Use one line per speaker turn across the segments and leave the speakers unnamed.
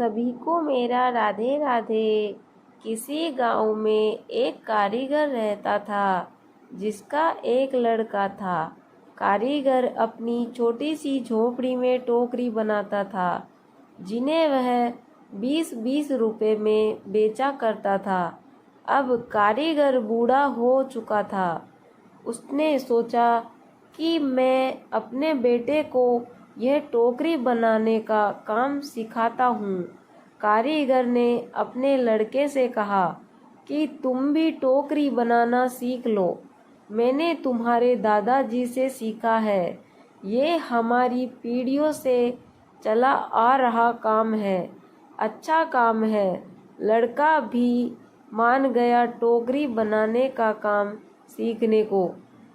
सभी को मेरा राधे राधे। किसी गांव में एक कारीगर रहता था जिसका एक लड़का था। कारीगर अपनी छोटी सी झोपड़ी में टोकरी बनाता था जिन्हें वह 20-20 रुपए में बेचा करता था। अब कारीगर बूढ़ा हो चुका था। उसने सोचा कि मैं अपने बेटे को यह टोकरी बनाने का काम सिखाता हूँ। कारीगर ने अपने लड़के से कहा कि तुम भी टोकरी बनाना सीख लो। मैंने तुम्हारे दादाजी से सीखा है। ये हमारी पीढ़ियों से चला आ रहा काम है। अच्छा काम है। लड़का भी मान गया टोकरी बनाने का काम सीखने को।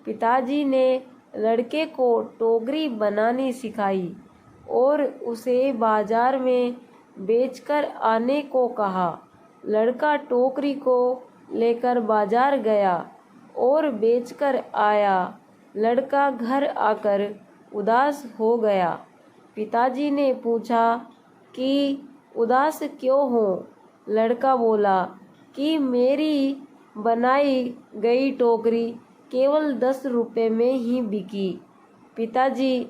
पिताजी ने लड़के को टोकरी बनानी सिखाई और उसे बाजार में बेचकर आने को कहा। लड़का टोकरी को लेकर बाजार गया और बेचकर आया। लड़का घर आकर उदास हो गया। पिताजी ने पूछा कि उदास क्यों हो? लड़का बोला कि मेरी बनाई गई टोकरी केवल 10 रुपए में ही बिकी। पिताजी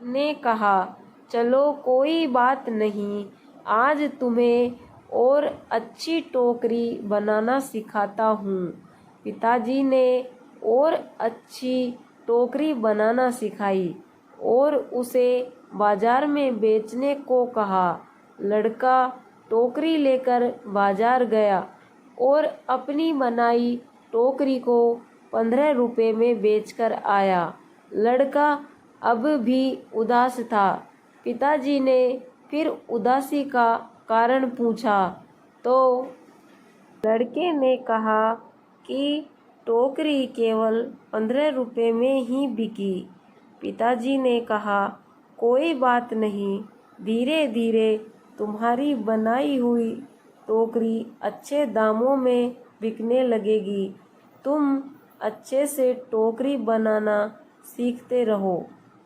ने कहा, चलो कोई बात नहीं, आज तुम्हें और अच्छी टोकरी बनाना सिखाता हूँ। पिताजी ने और अच्छी टोकरी बनाना सिखाई और उसे बाजार में बेचने को कहा। लड़का टोकरी लेकर बाजार गया और अपनी बनाई टोकरी को 15 रुपए में बेचकर आया। लड़का अब भी उदास था। पिताजी ने फिर उदासी का कारण पूछा तो लड़के ने कहा कि टोकरी केवल 15 रुपए में ही बिकी। पिताजी ने कहा, कोई बात नहीं, धीरे धीरे तुम्हारी बनाई हुई टोकरी अच्छे दामों में बिकने लगेगी। तुम अच्छे से टोकरी बनाना सीखते रहो।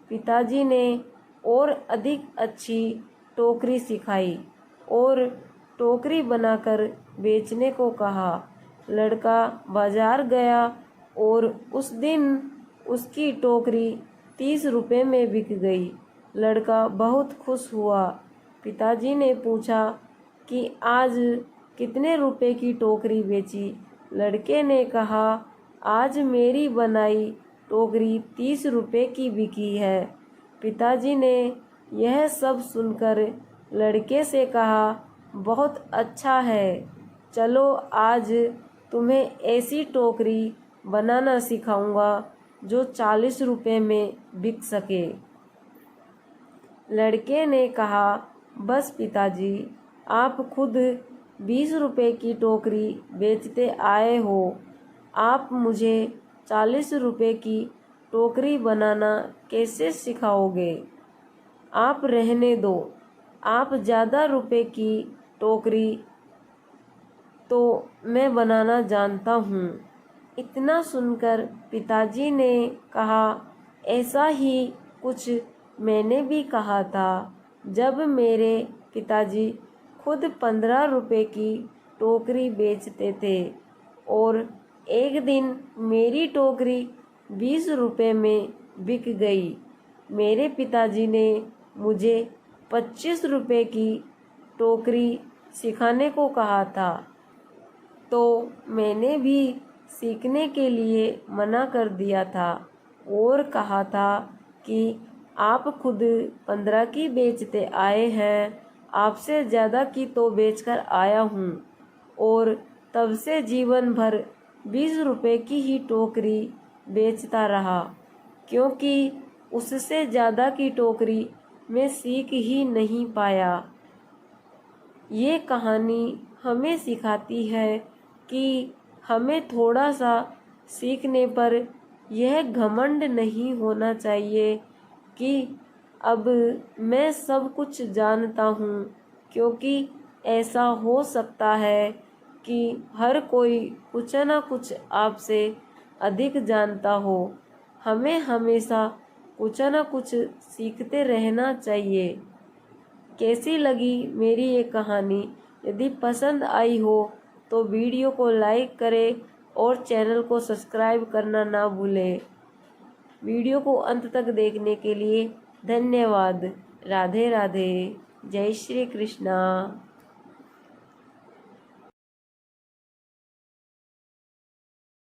पिताजी ने और अधिक अच्छी टोकरी सिखाई और टोकरी बनाकर बेचने को कहा। लड़का बाजार गया और उस दिन उसकी टोकरी 30 रुपए में बिक गई। लड़का बहुत खुश हुआ। पिताजी ने पूछा कि आज कितने रुपए की टोकरी बेची? लड़के ने कहा, आज मेरी बनाई टोकरी 30 रुपए की बिकी है। पिताजी ने यह सब सुनकर लड़के से कहा, बहुत अच्छा है, चलो आज तुम्हें ऐसी टोकरी बनाना सिखाऊंगा जो 40 रुपए में बिक सके। लड़के ने कहा, बस पिताजी, आप खुद 20 रुपए की टोकरी बेचते आए हो, आप मुझे 40 रुपए की टोकरी बनाना कैसे सिखाओगे? आप रहने दो, आप ज़्यादा रुपए की टोकरी तो मैं बनाना जानता हूँ। इतना सुनकर पिताजी ने कहा, ऐसा ही कुछ मैंने भी कहा था जब मेरे पिताजी खुद 15 रुपए की टोकरी बेचते थे और एक दिन मेरी टोकरी 20 रुपए में बिक गई। मेरे पिताजी ने मुझे 25 रुपए की टोकरी सिखाने को कहा था, तो मैंने भी सीखने के लिए मना कर दिया था और कहा था कि आप खुद 15 की बेचते आए हैं, आपसे ज़्यादा की तो बेचकर आया हूँ। और तब से जीवन भर 20 रुपए की ही टोकरी बेचता रहा, क्योंकि उससे ज़्यादा की टोकरी मैं सीख ही नहीं पाया। ये कहानी हमें सिखाती है कि हमें थोड़ा सा सीखने पर यह घमंड नहीं होना चाहिए कि अब मैं सब कुछ जानता हूँ, क्योंकि ऐसा हो सकता है कि हर कोई कुछ न कुछ आपसे अधिक जानता हो। हमें हमेशा कुछ न कुछ सीखते रहना चाहिए। कैसी लगी मेरी ये कहानी? यदि पसंद आई हो तो वीडियो को लाइक करें और चैनल को सब्सक्राइब करना ना भूलें। वीडियो को अंत तक देखने के लिए धन्यवाद। राधे राधे। जय श्री कृष्णा।